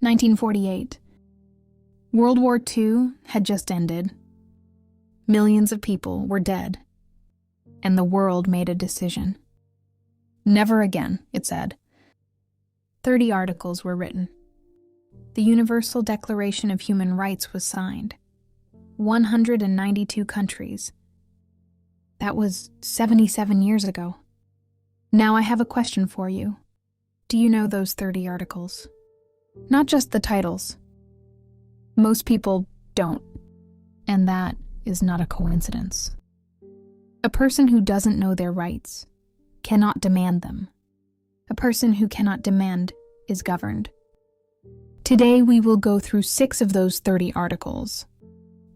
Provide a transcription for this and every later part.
1948. World War II had just ended. Millions of people were dead. And the world made a decision. Never again, it said. 30 articles were written. The Universal Declaration of Human Rights was signed. 192 countries. That was 77 years ago. Now I have a question for you. Do you know those 30 articles? Not just the titles. Most people don't. And that is not a coincidence. A person who doesn't know their rights cannot demand them. A person who cannot demand is governed. Today we will go through 6 of those 30 articles,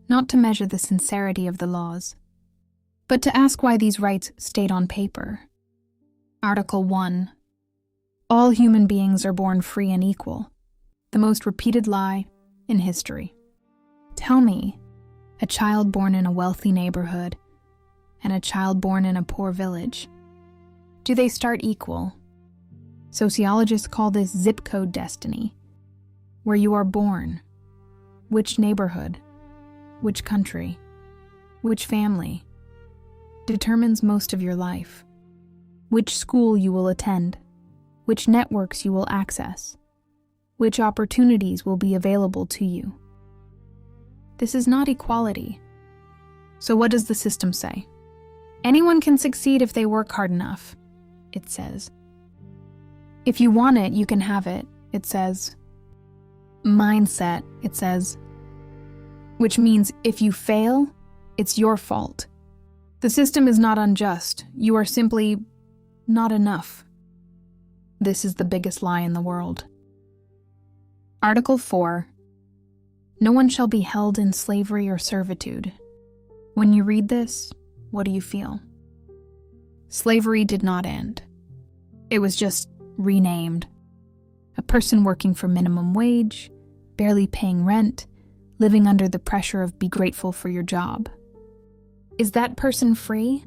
not to measure the sincerity of the laws, but to ask why these rights stayed on paper. Article 1. All human beings are born free and equal, the most repeated lie in history. Tell me, a child born in a wealthy neighborhood and a child born in a poor village, do they start equal? Sociologists call this zip code destiny. Where you are born, which neighborhood, which country, which family, determines most of your life. Which school you will attend, which networks you will access, which opportunities will be available to you. This is not equality. So what does the system say? Anyone can succeed if they work hard enough, it says. If you want it, you can have it, it says. Mindset, it says. Which means if you fail, it's your fault. The system is not unjust. You are simply not enough. This is the biggest lie in the world. Article 4. No one shall be held in slavery or servitude. When you read this, what do you feel? Slavery did not end. It was just renamed. A person working for minimum wage, barely paying rent, living under the pressure of be grateful for your job. Is that person free?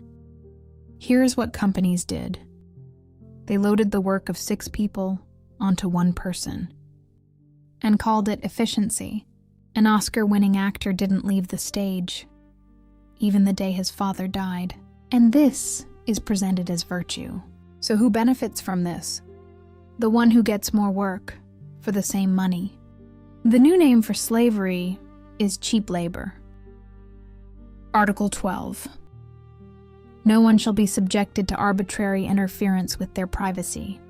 Here's what companies did. They loaded the work of 6 people onto 1 person and called it efficiency. An Oscar-winning actor didn't leave the stage, even the day his father died. And this is presented as virtue. So who benefits from this? The one who gets more work for the same money. The new name for slavery is cheap labor. Article 12. No one shall be subjected to arbitrary interference with their privacy.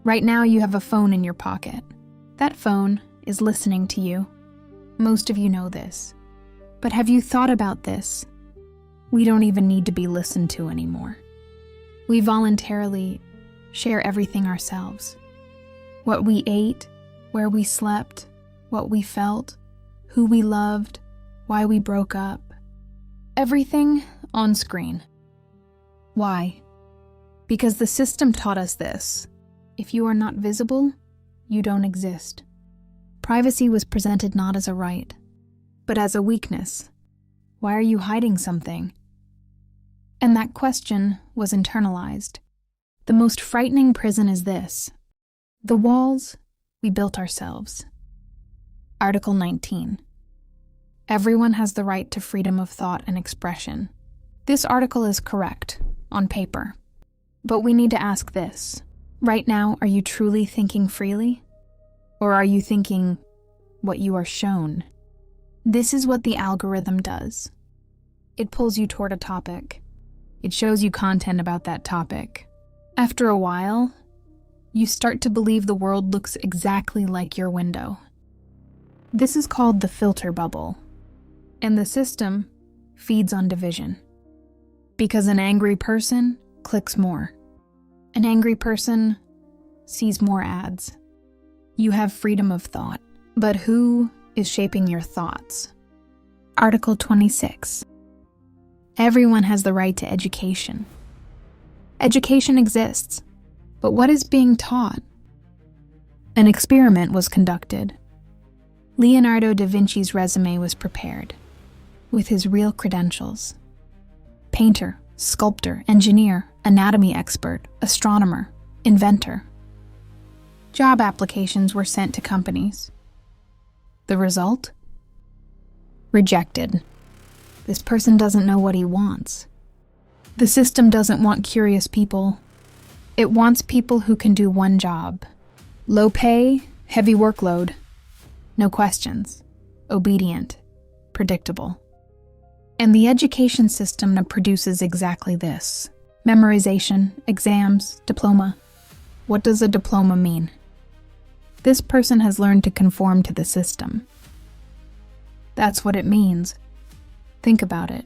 Right now you have a phone in your pocket. That phone is listening to you. Most of you know this. But have you thought about this? We don't even need to be listened to anymore. We voluntarily share everything ourselves. What we ate, where we slept, what we felt, who we loved, why we broke up. Everything on screen. Why? Because the system taught us this. If you are not visible, you don't exist. Privacy was presented not as a right, but as a weakness. Why are you hiding something? And that question was internalized. The most frightening prison is this. The walls we built ourselves. Article 19. Everyone has the right to freedom of thought and expression. This article is correct, on paper. But we need to ask this. Right now, are you truly thinking freely? Or are you thinking what you are shown? This is what the algorithm does. It pulls you toward a topic. It shows you content about that topic. After a while, you start to believe the world looks exactly like your window. This is called the filter bubble. And the system feeds on division. Because an angry person clicks more. An angry person sees more ads. You have freedom of thought. But who is shaping your thoughts? Article 26. Everyone has the right to education. Education exists, but what is being taught? An experiment was conducted. Leonardo da Vinci's resume was prepared, with his real credentials. Painter, sculptor, engineer, anatomy expert, astronomer, inventor. Job applications were sent to companies. The result? Rejected. This person doesn't know what he wants. The system doesn't want curious people. It wants people who can do one job. Low pay, heavy workload. No questions. Obedient. Predictable. And the education system now produces exactly this. Memorization, exams, diploma. What does a diploma mean? This person has learned to conform to the system. That's what it means. Think about it.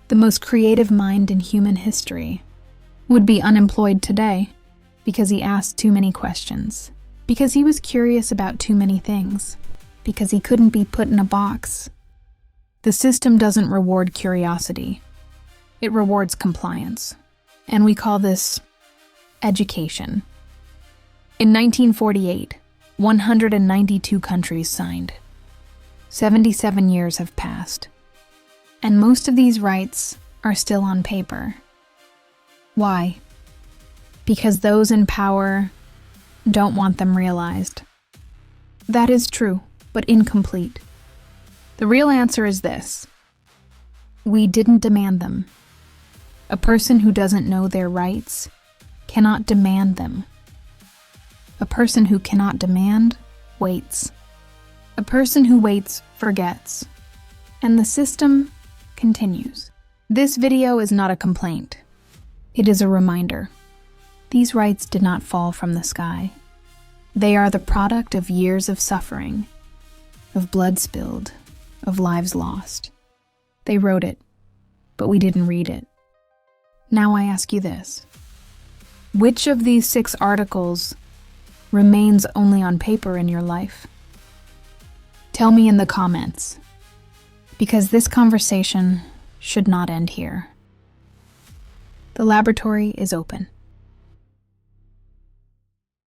The most creative mind in human history would be unemployed today because he asked too many questions, because he was curious about too many things, because he couldn't be put in a box. The system doesn't reward curiosity. It rewards compliance. And we call this education. In 1948, 192 countries signed. 77 years have passed. And most of these rights are still on paper. Why? Because those in power don't want them realized. That is true, but incomplete. The real answer is this. We didn't demand them. A person who doesn't know their rights cannot demand them. A person who cannot demand waits. A person who waits forgets. And the system continues. This video is not a complaint. It is a reminder. These rights did not fall from the sky. They are the product of years of suffering, of blood spilled, of lives lost. They wrote it, but we didn't read it. Now I ask you this. Which of these 6 articles remains only on paper in your life? Tell me in the comments, because this conversation should not end here. The laboratory is open.